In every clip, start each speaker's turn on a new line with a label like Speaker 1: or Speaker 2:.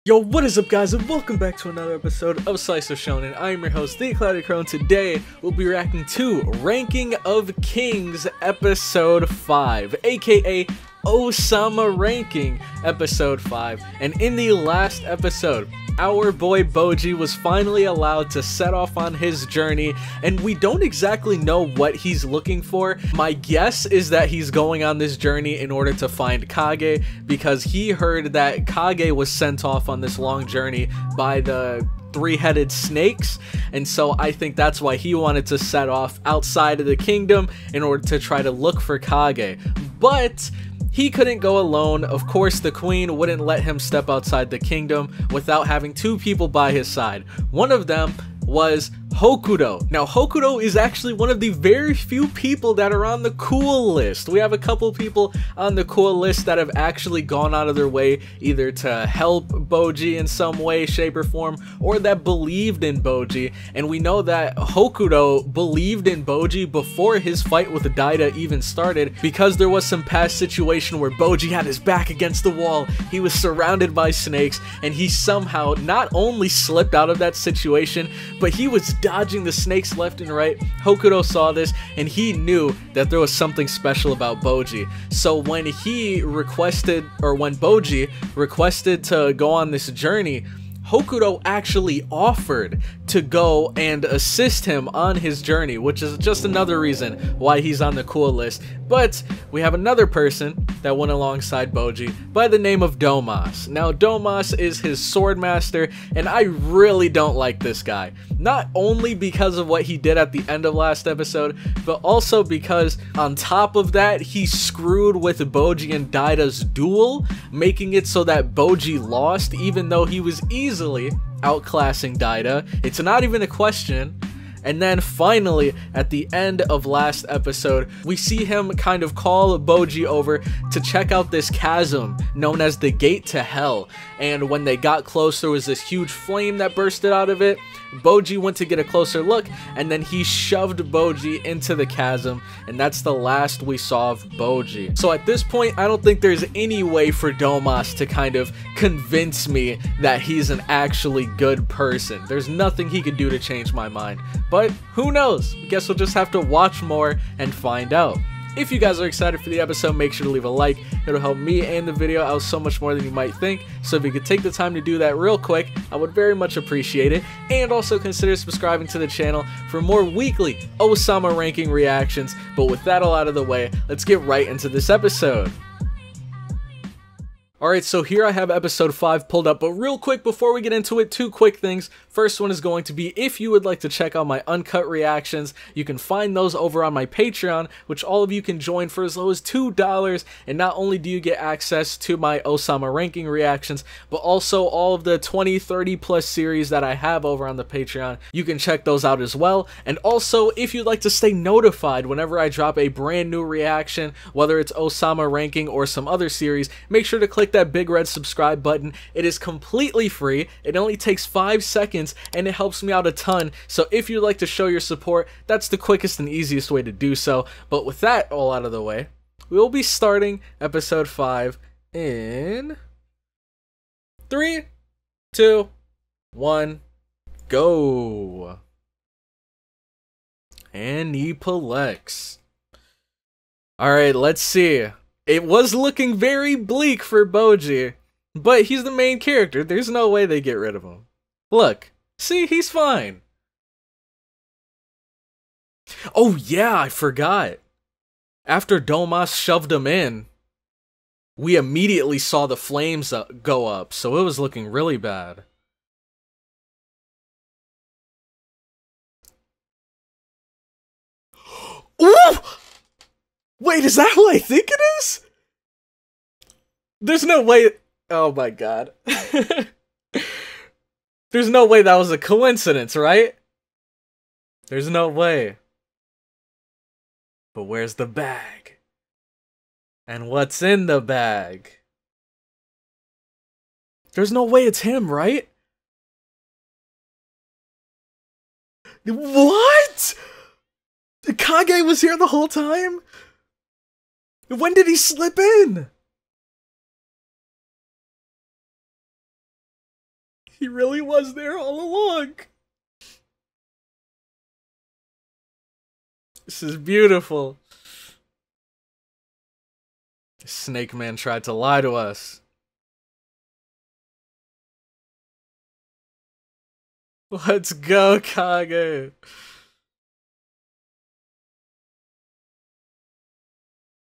Speaker 1: Yo, what is up guys, and welcome back to another episode of Slice of Shonen. I am your host, The Cloudy Crow, and today we'll be reacting to Ranking of Kings Episode 5, aka Ousama Ranking Episode 5. And in the last episode, our boy Boji was finally allowed to set off on his journey, and we don't exactly know what he's looking for. My guess is that he's going on this journey in order to find KAGE, because he heard that KAGE was sent off on this long journey by the three-headed snakes, and so I think that's why he wanted to set off outside of the kingdom in order to try to look for KAGE. But he couldn't go alone. Of course, the queen wouldn't let him step outside the kingdom without having two people by his side. One of them was Hokuto. Now, Hokuto is actually one of the very few people that are on the cool list. We have a couple people on the cool list that have actually gone out of their way either to help Boji in some way, shape, or form, or that believed in Boji. And we know that Hokuto believed in Boji before his fight with Daida even started, because there was some past situation where Boji had his back against the wall, he was surrounded by snakes, and he somehow not only slipped out of that situation, but he was dodging the snakes left and right. Hokuto saw this, and he knew that there was something special about Boji. So when he requested, or when Boji requested to go on this journey, Hokuto actually offered to go and assist him on his journey, which is just another reason why he's on the cool list. But we have another person that went alongside Boji by the name of Domas. Now, Domas is his sword master, and I really don't like this guy. Not only because of what he did at the end of last episode, but also because on top of that, he screwed with Boji and Daida's duel, making it so that Boji lost even though he was easily outclassing Daida. It's not even a question. And then finally, at the end of last episode, we see him kind of call Boji over to check out this chasm known as the Gate to Hell. And when they got close, there was this huge flame that bursted out of it. Boji went to get a closer look, and then he shoved Boji into the chasm, and that's the last we saw of Boji. So at this point, I don't think there's any way for Domas to kind of convince me that he's an actually good person. There's nothing he could do to change my mind. But who knows? Guess we'll just have to watch more and find out. If you guys are excited for the episode, make sure to leave a like. It'll help me and the video out so much more than you might think. So if you could take the time to do that real quick, I would very much appreciate it. And also consider subscribing to the channel for more weekly Ousama ranking reactions. But with that all out of the way, let's get right into this episode. Alright, so here I have episode 5 pulled up, but real quick before we get into it, two quick things. First one is going to be, if you would like to check out my uncut reactions, you can find those over on my Patreon, which all of you can join for as low as $2, and not only do you get access to my Ousama ranking reactions, but also all of the 20, 30 plus series that I have over on the Patreon. You can check those out as well. And also, if you'd like to stay notified whenever I drop a brand new reaction, whether it's Ousama ranking or some other series, make sure to click that big red subscribe button. It is completely free. It only takes 5 seconds, and it helps me out a ton. So if you'd like to show your support, that's the quickest and easiest way to do so. But with that all out of the way, we will be starting episode 5 in 3, 2, 1, go. And Epalex. Alright, let's see. It was looking very bleak for Boji, but he's the main character. There's no way they get rid of him. Look, see, he's fine. Oh yeah, I forgot. After Domas shoved him in, we immediately saw the flames go up, so it was looking really bad. Ooh! Wait, is that who I think it is? There's no way. Oh my god. There's no way that was a coincidence, right? There's no way. But where's the bag? And what's in the bag? There's no way it's him, right? What? KAGE was here the whole time? When did he slip in? He really was there all along. This is beautiful. Snake Man tried to lie to us. Let's go, KAGE.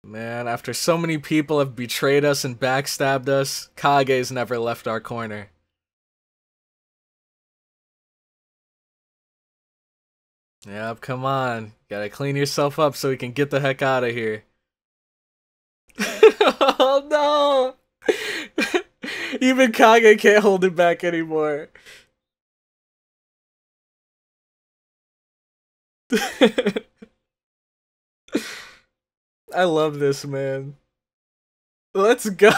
Speaker 1: Man, after so many people have betrayed us and backstabbed us, KAGE's never left our corner. Yep, come on. Gotta clean yourself up so we can get the heck out of here. Oh no! Even KAGE can't hold it back anymore. I love this, man. Let's go,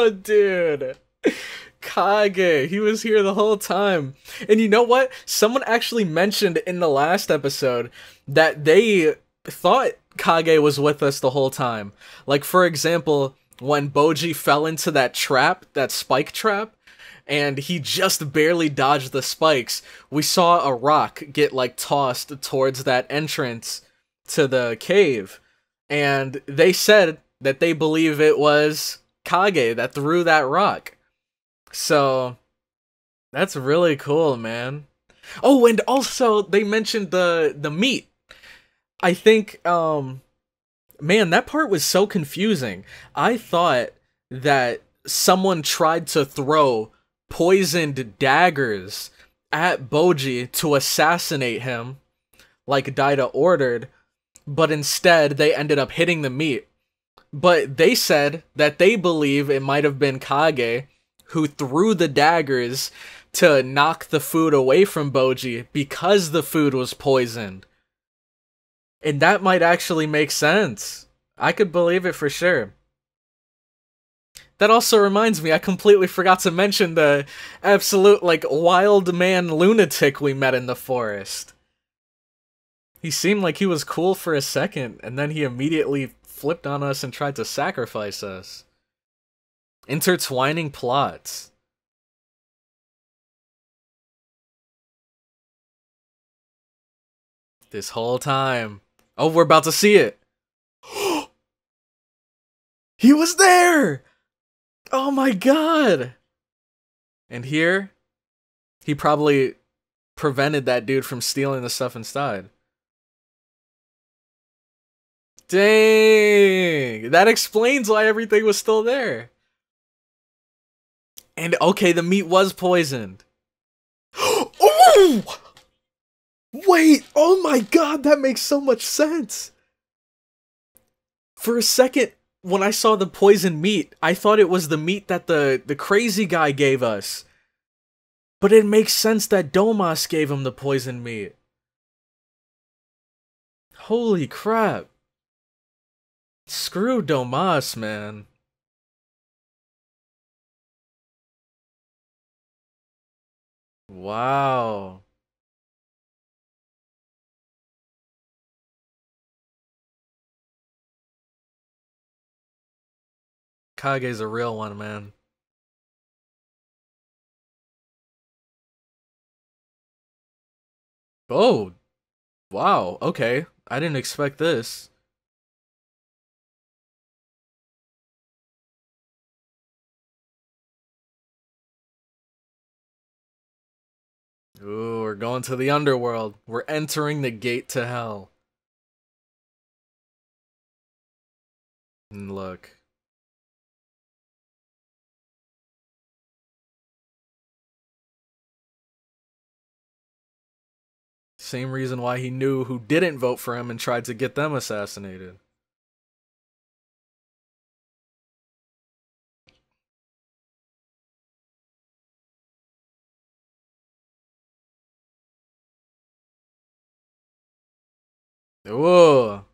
Speaker 1: dude. KAGE, he was here the whole time. And you know what? Someone actually mentioned in the last episode that they thought KAGE was with us the whole time. Like, for example, when Boji fell into that trap, that spike trap, and he just barely dodged the spikes, we saw a rock get, like, tossed towards that entrance to the cave. And they said that they believe it was KAGE that threw that rock. So, that's really cool, man. Oh, and also, they mentioned the meat. I think, man, that part was so confusing. I thought that someone tried to throw poisoned daggers at Boji to assassinate him, like Daida ordered, but instead they ended up hitting the meat. But they said that they believe it might have been KAGE who threw the daggers to knock the food away from Boji because the food was poisoned. And that might actually make sense. I could believe it for sure. That also reminds me, I completely forgot to mention the absolute, like, wild man lunatic we met in the forest. He seemed like he was cool for a second, and then he immediately flipped on us and tried to sacrifice us. Intertwining plots. This whole time. Oh, we're about to see it. He was there! Oh my god! And here, he probably prevented that dude from stealing the stuff inside. Dang! That explains why everything was still there. And okay, the meat was poisoned. Oh! Wait! Oh my god, that makes so much sense! For a second, when I saw the poisoned meat, I thought it was the meat that the crazy guy gave us. But it makes sense that Domas gave him the poisoned meat. Holy crap. Screw Domas, man. Wow. KAGE's a real one, man. Oh. Wow, okay. I didn't expect this. Ooh, we're going to the underworld. We're entering the gate to hell. And look. Same reason why he knew who didn't vote for him and tried to get them assassinated. Whoa.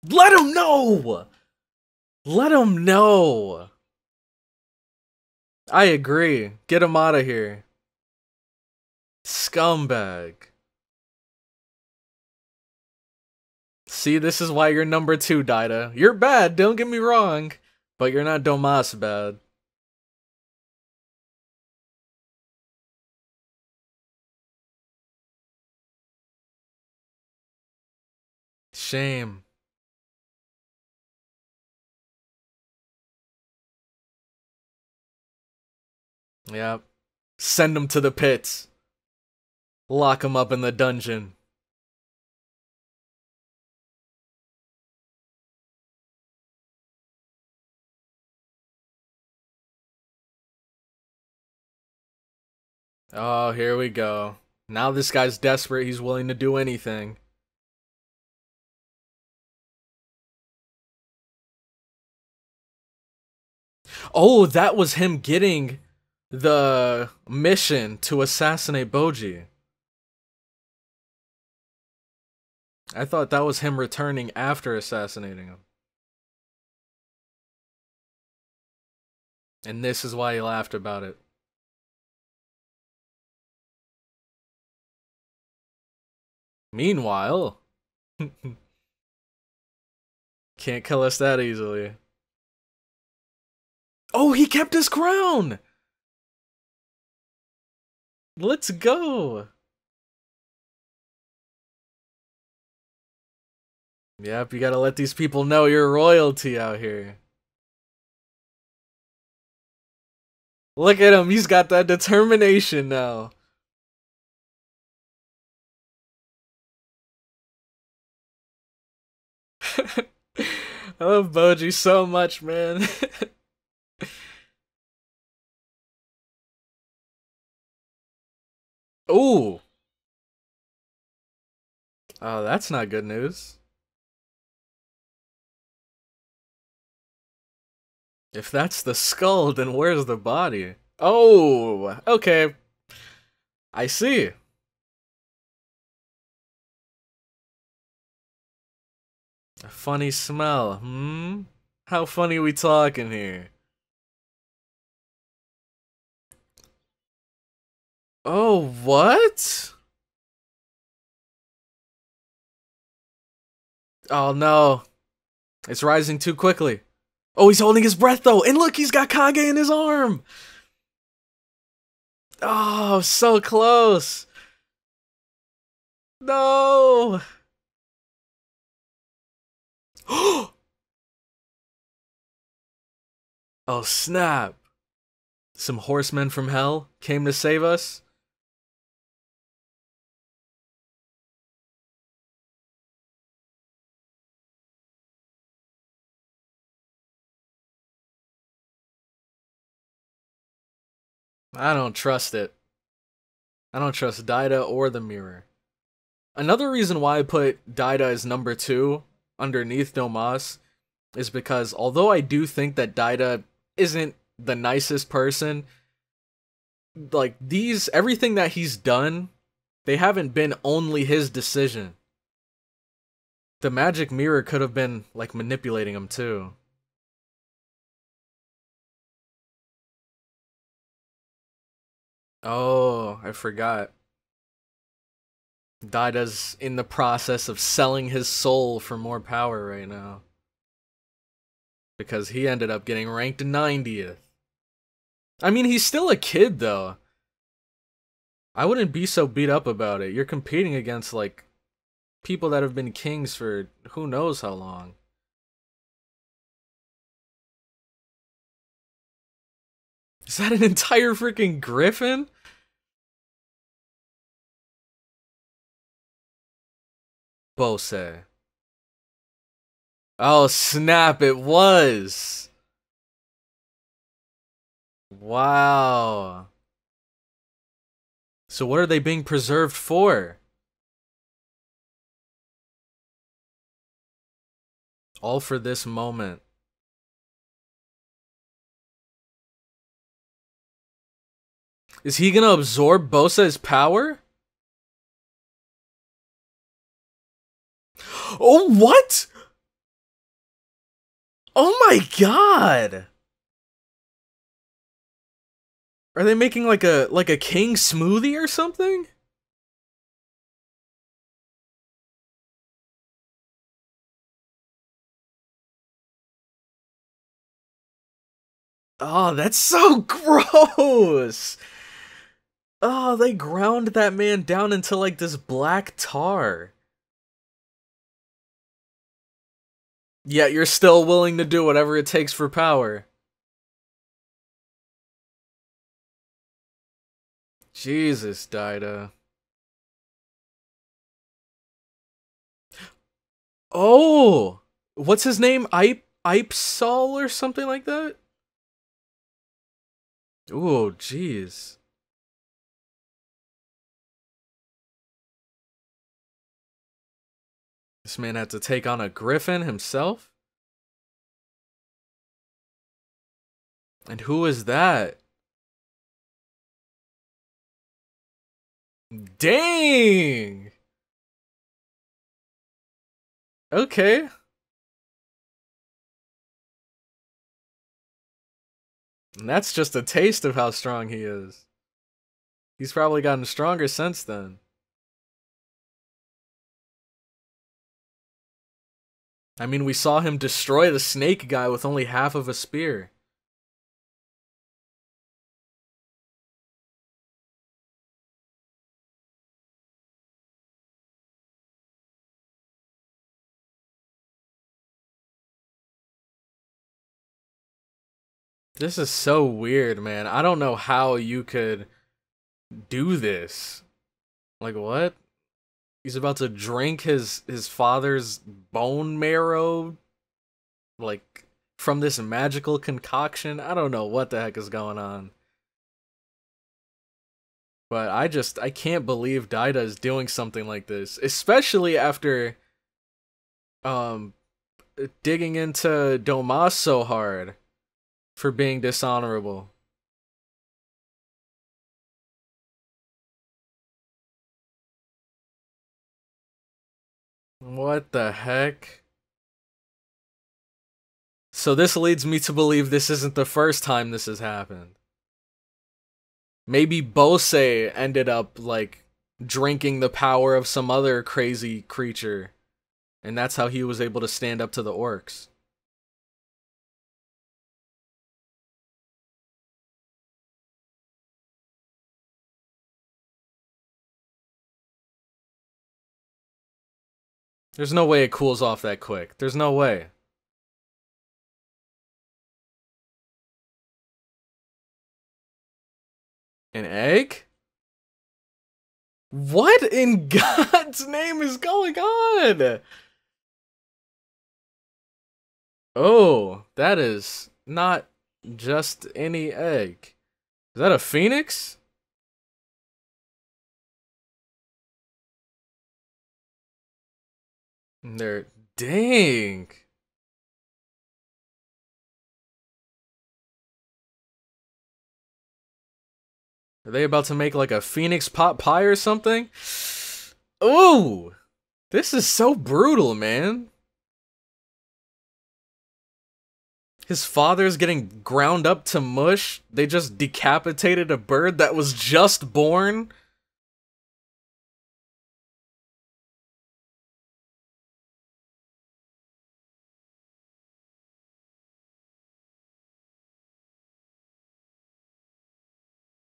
Speaker 1: Let him know! Let him know! I agree. Get him out of here. Scumbag. See, this is why you're number 2, Daida. You're bad, don't get me wrong. But you're not Domas bad. shame. Yep. Send him to the pits. Lock him up in the dungeon. Oh, here we go. Now this guy's desperate. He's willing to do anything. Oh, that was him getting the mission to assassinate Boji. I thought that was him returning after assassinating him. And this is why he laughed about it. Meanwhile, can't kill us that easily. Oh, he kept his crown! Let's go! Yep, you gotta let these people know you're royalty out here. Look at him, he's got that determination now. I love Boji so much, man. Ooh. Oh, that's not good news. If that's the skull, then where's the body? Oh, okay. I see. A funny smell, hmm? How funny we talking here? Oh, what? Oh no. It's rising too quickly. Oh, he's holding his breath though. And look, he's got Kage in his arm. Oh, so close. No. Oh, snap. Some horsemen from hell came to save us. I don't trust it. I don't trust Daida or the mirror. Another reason why I put Daida as number 2 underneath Domas is because although I do think that Daida isn't the nicest person, like everything that he's done, they haven't been only his decision. The magic mirror could have been like manipulating him too. Oh, I forgot. Daida's in the process of selling his soul for more power right now. Because he ended up getting ranked 90th. I mean, he's still a kid, though. I wouldn't be so beat up about it. You're competing against, like, people that have been kings for who knows how long. Is that an entire freaking griffin? Bose. Oh, snap, it was. Wow. So what are they being preserved for? All for this moment. Is he gonna absorb Bose's power? Oh, what? Oh my god! Are they making like a king smoothie or something? Oh, that's so gross! Oh, they ground that man down into like this black tar. Yet you're still willing to do whatever it takes for power. Jesus, Daida. Oh! What's his name? Ipsol or something like that? Ooh, jeez. This man had to take on a griffin himself? And who is that? Dang! Okay. And that's just a taste of how strong he is. He's probably gotten stronger since then. I mean, we saw him destroy the snake guy with only half of a spear. This is so weird, man. I don't know how you could do this. Like, what? He's about to drink his father's bone marrow, like, from this magical concoction. I don't know what the heck is going on. But I can't believe Daida is doing something like this. Especially after, digging into Domas so hard for being dishonorable. What the heck? So this leads me to believe this isn't the first time this has happened. Maybe Bose ended up, like, drinking the power of some other crazy creature. And that's how he was able to stand up to the orcs. There's no way it cools off that quick. There's no way. An egg? What in God's name is going on? Oh, that is not just any egg. Is that a phoenix? They're... Dang. Are they about to make like a phoenix pot pie or something? Ooh! This is so brutal, man. His father's getting ground up to mush. They just decapitated a bird that was just born.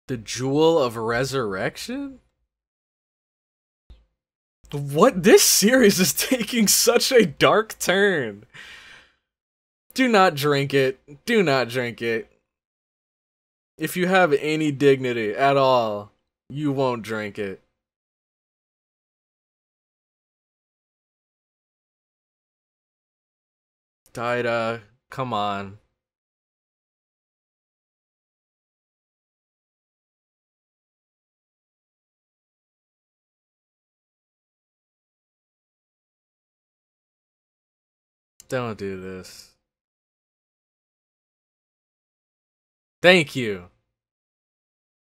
Speaker 1: The Jewel of Resurrection? What? This series is taking such a dark turn. Do not drink it. Do not drink it. If you have any dignity at all, you won't drink it. Daida, come on. Don't do this. Thank you.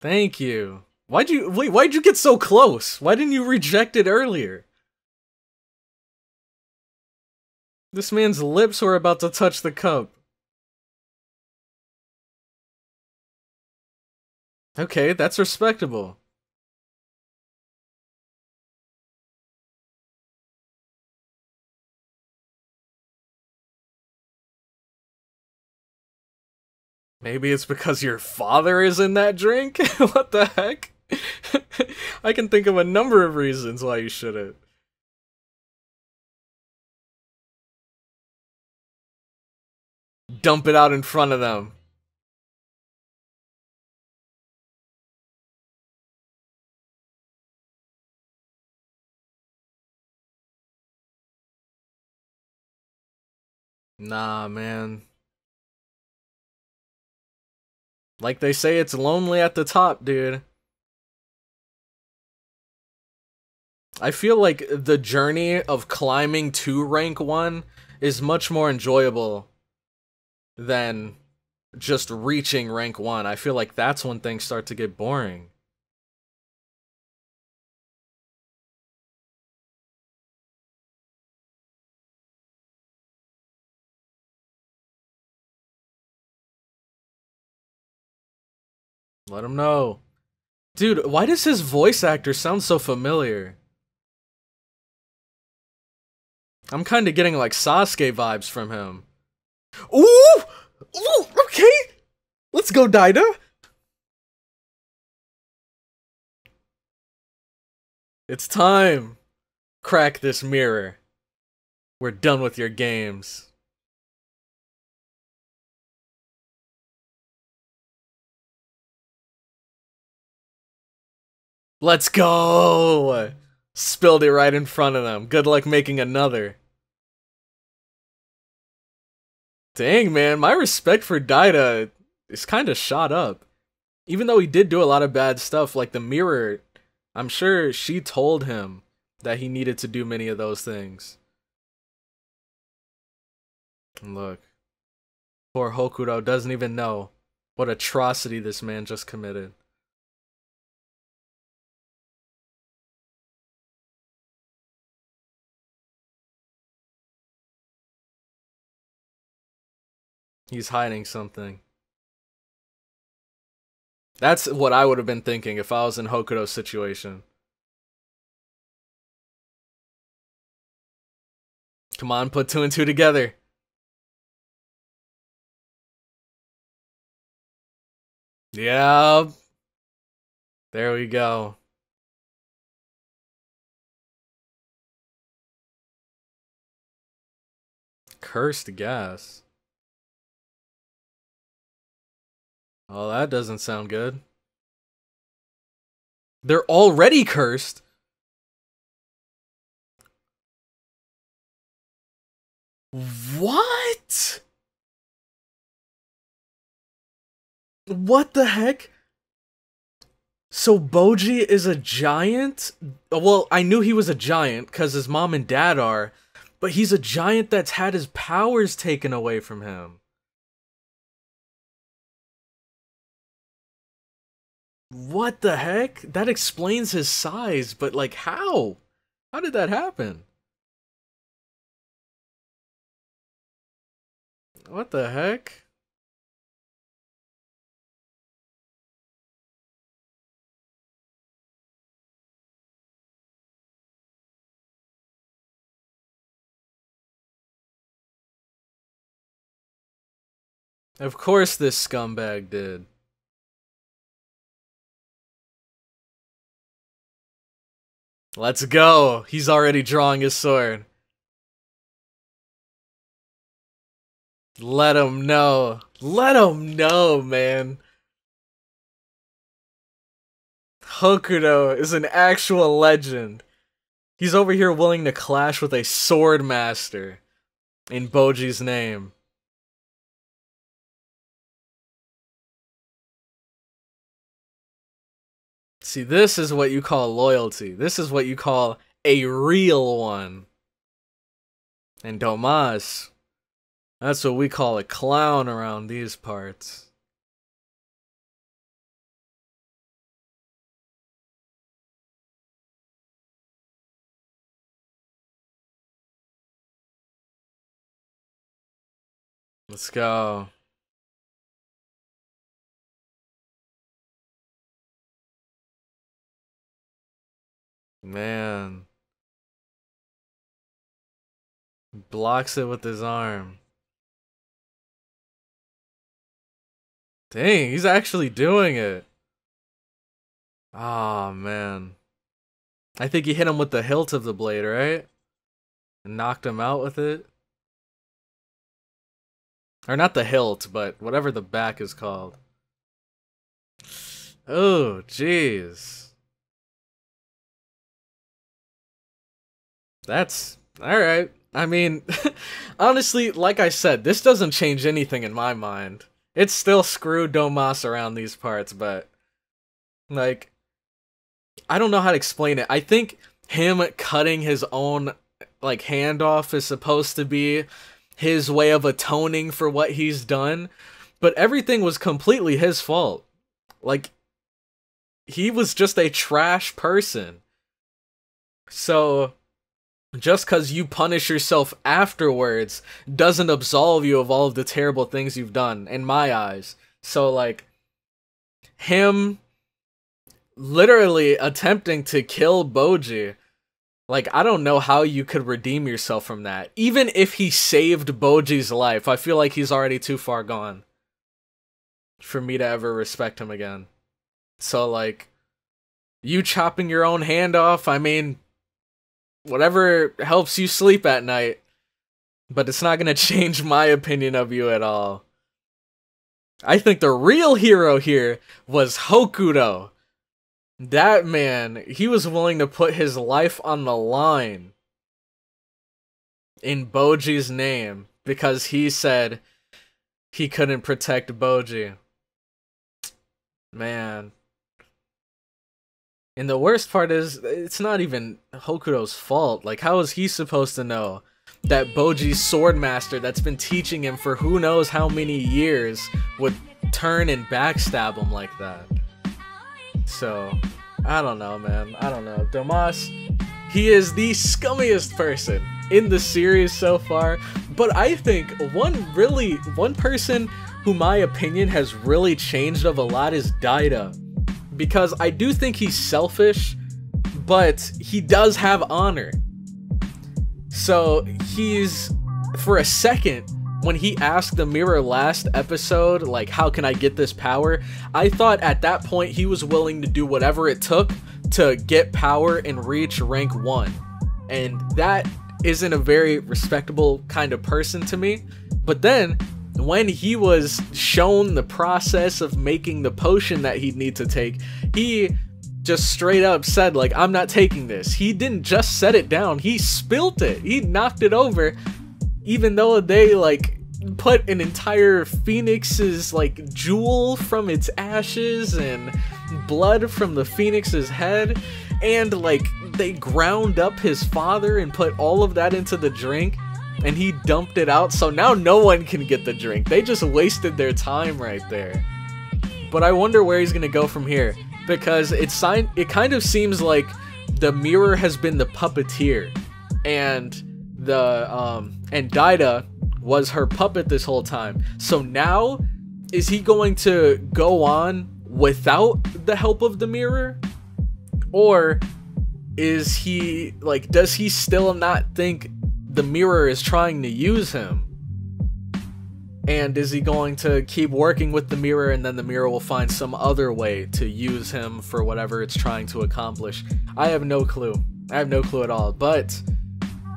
Speaker 1: Thank you. Why'd you get so close? Why didn't you reject it earlier? This man's lips were about to touch the cup. Okay, that's respectable. Maybe it's because your father is in that drink? What the heck? I can think of a number of reasons why you shouldn't. dump it out in front of them. Nah, man. Like they say, it's lonely at the top, dude. I feel like the journey of climbing to rank 1 is much more enjoyable than just reaching rank 1. I feel like that's when things start to get boring. Let him know. Dude, why does his voice actor sound so familiar? I'm kind of getting like Sasuke vibes from him. Ooh! Ooh, okay! Let's go, Daida! It's time. Crack this mirror. We're done with your games. Let's go! Spilled it right in front of them. Good luck making another. Dang, man, my respect for Daida is kind of shot up. Even though he did do a lot of bad stuff, like the mirror, I'm sure she told him that he needed to do many of those things. And look, poor Hokuro doesn't even know what atrocity this man just committed. He's hiding something. That's what I would have been thinking if I was in Hokuto's situation. Come on, put 2 and 2 together. Yeah. There we go. Cursed gas. Oh, that doesn't sound good. They're already cursed. What? What the heck? So Boji is a giant? Well, I knew he was a giant because his mom and dad are, but he's a giant that's had his powers taken away from him. What the heck? That explains his size, but like how? How did that happen? What the heck? Of course this scumbag did. Let's go. He's already drawing his sword. Let him know. Let him know, man. Hokuto is an actual legend. He's over here willing to clash with a sword master in Boji's name. See, this is what you call loyalty. This is what you call a real one. And Domas, that's what we call a clown around these parts. Let's go. Man. Blocks it with his arm. Dang, he's actually doing it. Oh, man. I think he hit him with the hilt of the blade, right? And knocked him out with it. Or not the hilt, but whatever the back is called. Oh, jeez. That's alright. I mean, honestly, like I said, this doesn't change anything in my mind. It's still screw Domas around these parts, but like, I don't know how to explain it. I think him cutting his own like hand off is supposed to be his way of atoning for what he's done, but everything was completely his fault. Like, he was just a trash person. So just because you punish yourself afterwards doesn't absolve you of all of the terrible things you've done, in my eyes. So, like, him literally attempting to kill Boji, like, I don't know how you could redeem yourself from that. Even if he saved Boji's life, I feel like he's already too far gone for me to ever respect him again. So, like, you chopping your own hand off, I mean, whatever helps you sleep at night, but it's not gonna change my opinion of you at all. I think the real hero here was Hokuto. That man, he was willing to put his life on the line in Boji's name because he said he couldn't protect Boji. Man. And the worst part is, it's not even Hokuto's fault. Like, how is he supposed to know that Boji's swordmaster that's been teaching him for who knows how many years would turn and backstab him like that? So, I don't know, man. I don't know. Domas, he is the scummiest person in the series so far. But I think one person who my opinion has really changed of a lot is Daida. Because I do think he's selfish, but he does have honor. So he's, for a second, when he asked the mirror last episode, like, how can I get this power? I thought at that point he was willing to do whatever it took to get power and reach rank 1. And that isn't a very respectable kind of person to me. But then, when he was shown the process of making the potion that he'd need to take, he just straight up said, like, I'm not taking this. He didn't just set it down, he spilt it. He knocked it over, even though they, like, put an entire phoenix's, like, jewel from its ashes and blood from the phoenix's head, and, like, they ground up his father and put all of that into the drink. And he dumped it out, so now no one can get the drink. They just wasted their time right there. But I wonder where he's gonna go from here, because it kind of seems like the mirror has been the puppeteer, and Daida was her puppet this whole time. So now, is he going to go on without the help of the mirror? Or is he, like, does he still not think the mirror is trying to use him? And is he going to keep working with the mirror, and then the mirror will find some other way to use him for whatever it's trying to accomplish? I have no clue. I have no clue at all. But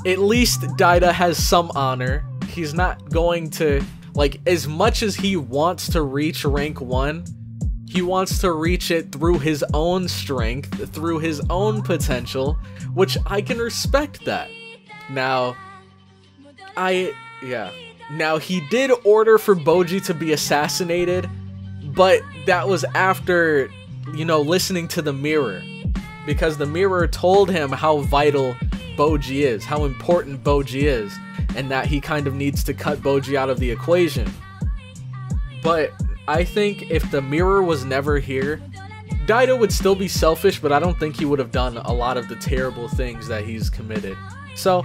Speaker 1: at least Daida has some honor. He's not going to, like, as much as he wants to reach rank 1, he wants to reach it through his own strength, through his own potential, which I can respect that. Now, Now, he did order for Boji to be assassinated, but that was after, you know, listening to the mirror. Because the mirror told him how vital Boji is, how important Boji is, and that he kind of needs to cut Boji out of the equation. But I think if the mirror was never here, Daida would still be selfish, but I don't think he would have done a lot of the terrible things that he's committed. So,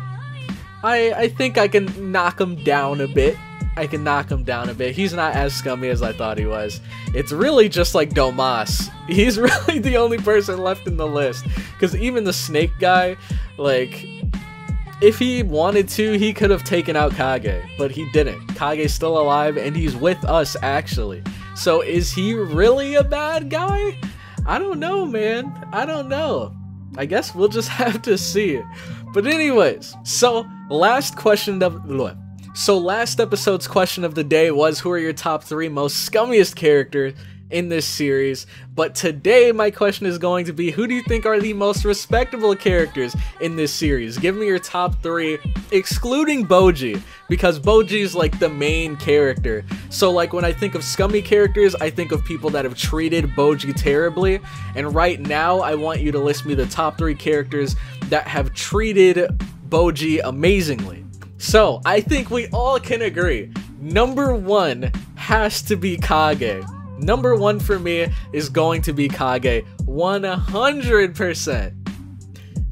Speaker 1: I think I can knock him down a bit. He's not as scummy as I thought he was. It's really just like Domas. He's really the only person left in the list. Because even the snake guy, like, if he wanted to, he could have taken out Kage. But he didn't. Kage's still alive, and he's with us, actually. So is he really a bad guy? I don't know, man. I don't know. I guess we'll just have to see. But anyways, so last question of So last episode's question of the day was, who are your top 3 most scummiest characters in this series? But today my question is going to be, who do you think are the most respectable characters in this series? Give me your top 3, excluding Bojji, because Bojji is like the main character. So like when I think of scummy characters, I think of people that have treated Bojji terribly, and right now I want you to list me the top 3 characters that have treated Bojji amazingly. So I think we all can agree, number 1 has to be KAGE. Number 1 for me is going to be KAGE, 100%.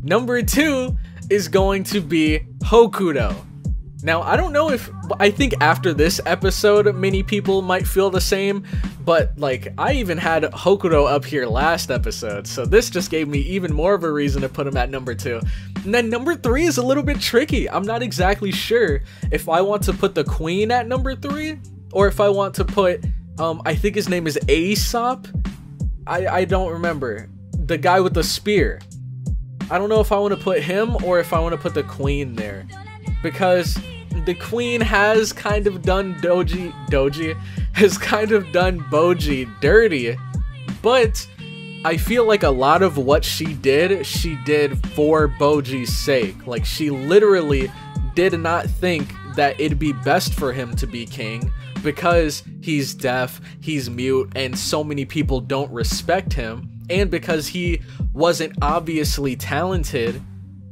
Speaker 1: Number 2 is going to be Hokuto. Now, I don't know if, I think after this episode, many people might feel the same, but like, I even had Hokuto up here last episode, so this just gave me even more of a reason to put him at number 2. And then number 3 is a little bit tricky. I'm not exactly sure if I want to put the queen at number 3, or if I want to put, I think his name is Aesop? I don't remember. The guy with the spear. I don't know if I want to put him or if I want to put the queen there. Because the queen has kind of done Bojji dirty. But I feel like a lot of what she did for Bojji's sake. Like, she literally did not think that it'd be best for him to be king, because he's deaf, he's mute, and so many people don't respect him, and because he wasn't obviously talented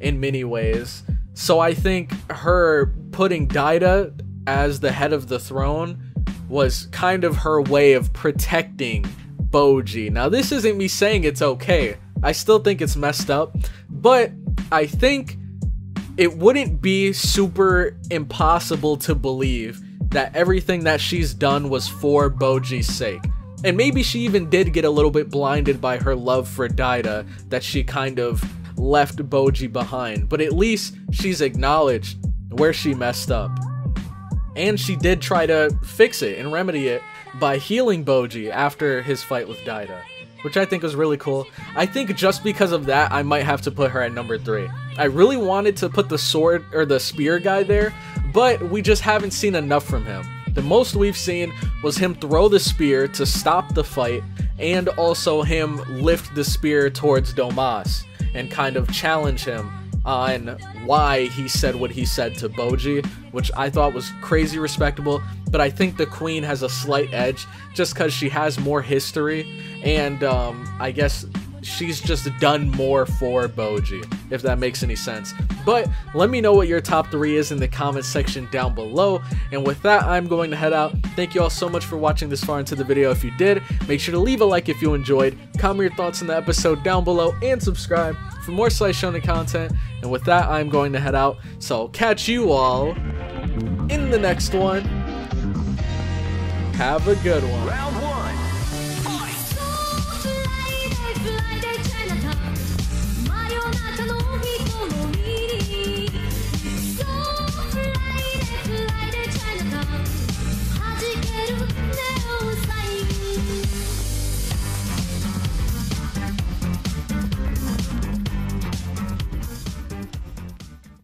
Speaker 1: in many ways. So I think her putting Daida as the head of the throne was kind of her way of protecting Bojji. Now, this isn't me saying it's okay. I still think it's messed up, but I think it wouldn't be super impossible to believe that everything that she's done was for Bojji's sake. And maybe she even did get a little bit blinded by her love for Daida, that she kind of left Bojji behind. But at least she's acknowledged where she messed up. And she did try to fix it and remedy it by healing Bojji after his fight with Daida, which I think was really cool. I think just because of that, I might have to put her at number 3. I really wanted to put the sword or the spear guy there, but we just haven't seen enough from him. The most we've seen was him throw the spear to stop the fight, and also him lift the spear towards Domas and kind of challenge him on why he said what he said to Bojji, which I thought was crazy respectable. But I think the queen has a slight edge just because she has more history, and I guess she's just done more for Bojji, if that makes any sense. But let me know what your top 3 is in the comment section down below. And with that, I'm going to head out. Thank you all so much for watching this far into the video. If you did, make sure to leave a like if you enjoyed, comment your thoughts on the episode down below, and subscribe for more Slice Shonen content. And with that, I'm going to head out. So catch you all in the next one. Have a good one.